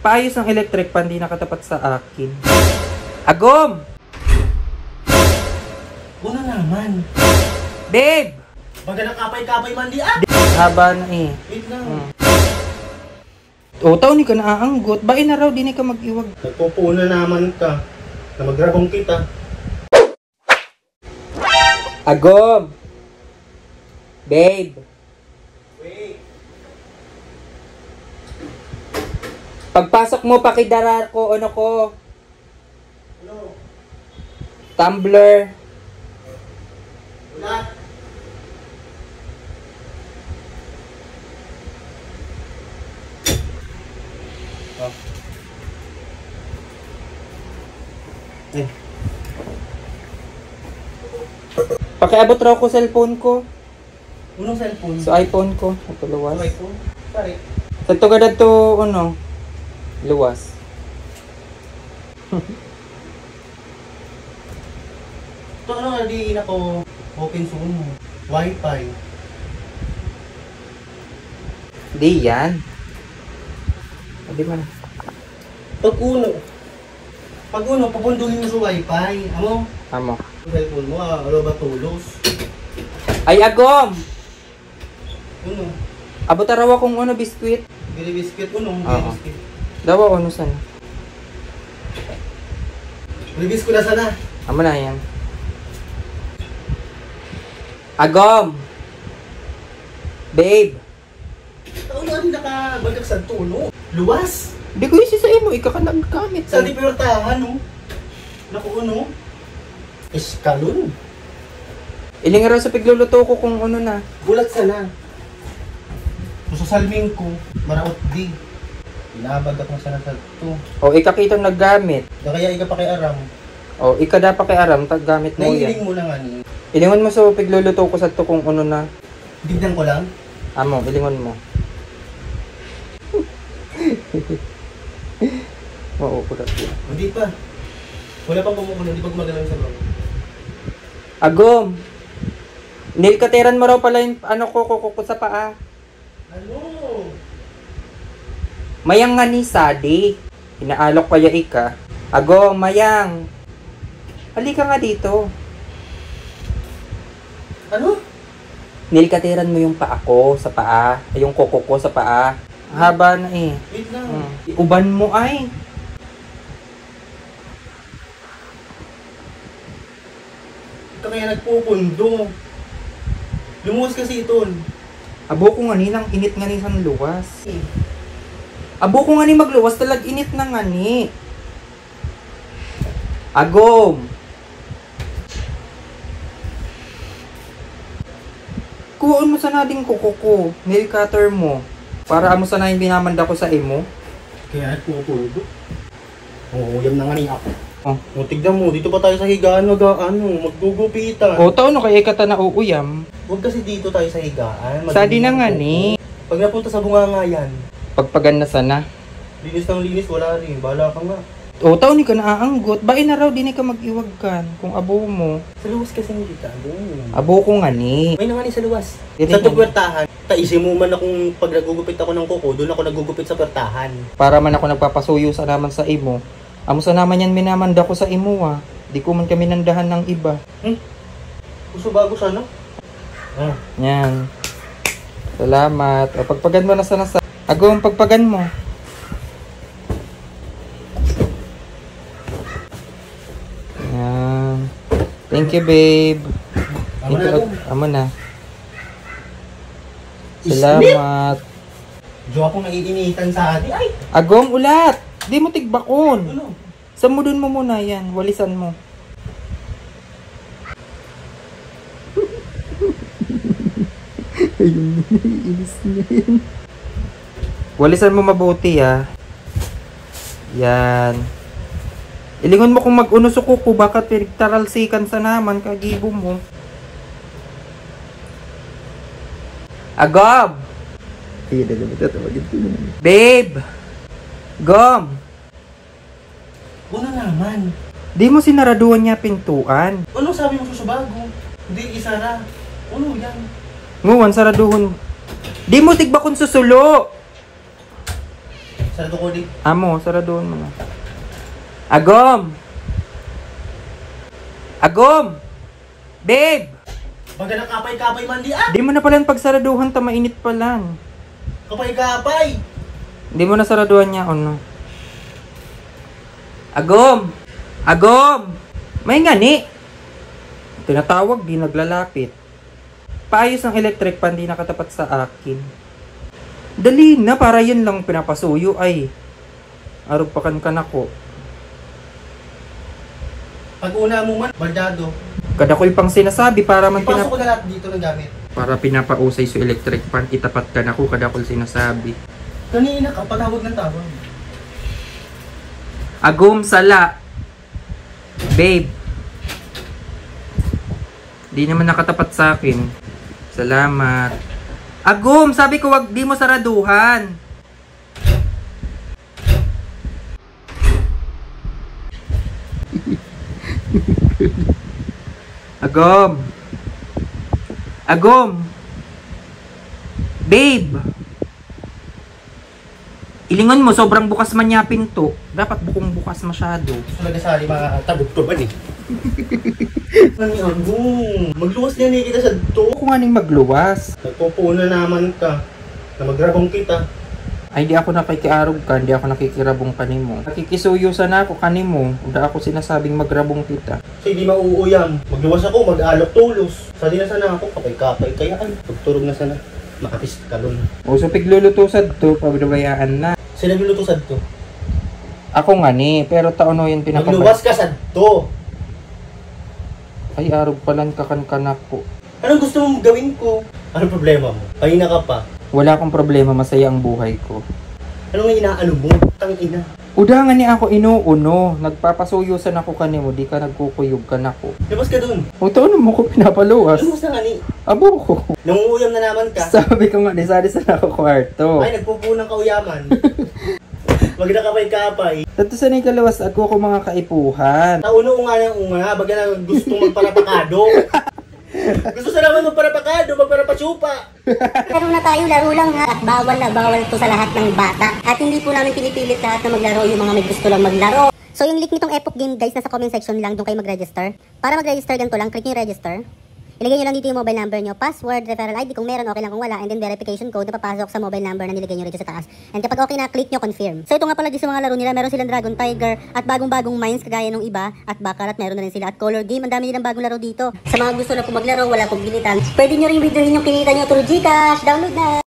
Paayos ng electric pan, di nakatapat sa akin. Agom! Una naman. Babe! Baga nakapay-kapay man di ah! Haba na eh. Wait lang. O, taon ni ka naaanggot. Bain na raw, di ka mag-iwag. Nagpupuna naman ka. Na magrabong kita. Agom! Babe! Wait. Pagpasok mo, pakidarar ko, ano ko? Ano? Tumbler. Wala. Oh. Eh. Pakiabot raw ko cellphone ko. Unong cellphone? So iPhone ko. Ito luwas. Ang iPhone? Sorry. Sa ito ka to, ano? Luwas. Ito ano nga di na ko open soon mo. Wi-Fi. Di yan. Di man. Pag uno, papunduhin mo sa Wi-Fi. Amo? Amo. Ang cellphone mo, ano ba tulos? Ay, Agom! Uno. Abot raw akong ano, biskwit. Bili biscuit, uno. Oo. Bili biscuit. Dawa ano sana. Bili biscuit na sana. Amo na yan. Agom! Babe! Ano nga di nakabagak sa tulo? Luwas! Di ko isi sa imo, ikaw ka nagkamit. Sa di piyortahan, no? Naku, ano? Eskalon. Iling raw sa pigluluto ko kung ano na. Gulat sana. Susalming ko, maraot di. Pinabagak na sana sa ito. O, ikakitong naggamit. Kaya ika pa kay Aram. O, ika dapat kay Aram, gamit mo Nailing yan. mo na nga ni. Ilingon mo sa pigluluto ko sa to kung ano na. Tignan ko lang. Amo, ilingon mo. Oo, kurat yan. Hindi pa. Wala pang kumukulo, hindi pa gumagalaw sa bawah. Agom! Nilkateran mo raw pala yung ano ko sa paa. Ano? Mayang nga ni Sadi. Inaalok kaya ika. Agom, mayang. Halika nga dito. Ano? Nilkateran mo yung paa ko sa paa. Ay, yung koko ko sa paa. Haba na eh. Wait lang. Uban mo ay. Ito kaya nagpupundo. Lumuwas kasi ito. Abo ko nga ni, nang init nga ni sa luwas. Abo ko nga ni magluwas, talag init na nga ni. Agom! Kuon mo sana din kuko ko, nail cutter mo. Para amo sana yung binamanda ko sa imo. Kaya nagpupundo. Oo, yan na nga ni ako. Oh. O, tignan mo, dito pa tayo sa higaan, maggugupitan. O, taon na kay ikata na uuyam. Huwag kasi dito tayo sa higaan. Sadi na nga ni. Pag napunta sa bungangayan, Pagpagan na sana. linis ng linis, wala rin. Bahala ka nga. O, taon ni ka naaanggot. Bain na raw, di ka mag-iwag kan. Kung abo mo. Sa luwas kasi hindi ka. Abo ko nga ni. May nangani sa luwas. Dito Sa nga. puwertahan, taisin mo man akong pag nagugupit ako ng kuko, doon ako nagugupit sa puwertahan. Para man ako nagpapasuyo sa naman sa imo. Amo sa naman yan minamanda ko sa imo ah. Di ko man kami nandahan ng iba. Gusto bago sana? Ah. Yan. Salamat. O, pagpagan mo na sana sa... Agong pagpagan mo. Yan. Thank you, babe. Amo na ako. Amo na. Isnip! Salamat. Diyo akong naiinitan sa ati. Ay! Agong ulat. Di mo tigbakon. Ano? Samudon mo muna yan. Walisan mo. Ayun, inis na yan. Walisan mo mabuti ah. Yan. Ilingon mo kung mag-uno sukuko, baka pinagtaralsikan sa naman, kagibo mo. Agom! Babe! Gom! Una naman. Di mo sinaraduan niya pintuan. Ano sabi mo susubago? Hindi isara. Ano yan? Nguwan, saraduhon. Di mo tigbakon susulo! Sarado ko din. Amo, saraduhan mo na. Agom! Agom! Babe! Baga ng kapay-kapay man di ah! Di mo na palang pagsaraduhan, mainit pa lang. Kapay-kapay! Di mo na saraduhan niya, ano? Agom! Agom! May ngani! Tinatawag, di naglalapit. Paayos ng electric pan, di nakatapat sa akin. Dali na, para yun lang pinapasuyo ay. Arugpakan ka na ko. Pag una mo man, baldado. Kadakol pang sinasabi para man Ipasok ko na lahat dito ng gamit. para pinapausay sa electric pan, itapat ka na ko, kadakol sinasabi. Kanina ka, patawag ng tawag. Agom sala. Babe. Di naman nakatapat sa akin. Salamat. Agom, sabi ko wag di mo saraduhan. Agom. Agom. Babe. Ilingon mo, sobrang bukas man niya pinto. Dapat bukong bukas masyado. Gusto nagasali mga tagot ko ba ni? Magluwas niya ni kita sa to. Kung anong magluwas. Nagpupuna naman ka. Na magrabong kita. Ay, di ako nakikiarog ka, di ako nakikirabong kanimo. Nakikisuyo sana ako kanimo. Uda ako sinasabing magrabong kita. Kasi di mauuyam. Magluwas ako, mag-alok tulos. Sali na sana ako, kapay-kapay. Kaya ay, pagturog na sana. Makapis ka doon. O, so piglulutusad to, pagdabayaan na. Sila niluto sa to. Ako nga ni, pero taon o yun Magluwas ka sa to. Ay, arog palan kakan-kanak ko. Anong gusto mong gawin ko? Anong problema mo? Kanina ka pa. Wala akong problema, masaya ang buhay ko. Anong inaano mo? Tangina. Uda nga ni ako inuuno. Nagpapasuyusan ako kanimo, di ka nagkukuyog ka na ko. Labas ka doon. O, taon mo ko pinapaluwas. Ano mo sa kani? Abo ko. Nangunguyam na naman ka. Sabi ko nga, disari sa ako kwarto. Ay, nagpupunang kauyaman. Wag na kapay-kapay. Tato sa kalawas ako mga kaipuhan. Tauno nga ng unga, baga na gustong magparapakado. Gusto sa naman magparapakado, magparapasupa. Laro na tayo, laro lang ha. At bawal na bawal to sa lahat ng bata. At hindi po namin pinipilit lahat na maglaro, yung mga may gusto lang maglaro. So yung link nitong Epoch Game guys, nasa comment section lang, doon kayo mag-register. Para mag-register ganito lang, click nyo yung register. Ilagay nyo lang dito yung mobile number nyo, password, referral ID kung meron, okay lang kung wala, and then verification code na papasok sa mobile number na nilagay nyo rito sa taas. And kapag okay na, click nyo confirm. So ito nga pala sa mga laro nila, meron silang Dragon Tiger at bagong-bagong mines kagaya nung iba at Baccarat, meron na rin sila at Color Game, ang dami nilang bagong laro dito. Sa mga gusto na po maglaro, wala pong bilitan, pwede nyo rin withdrawin yung kinita nyo through GCash, download na!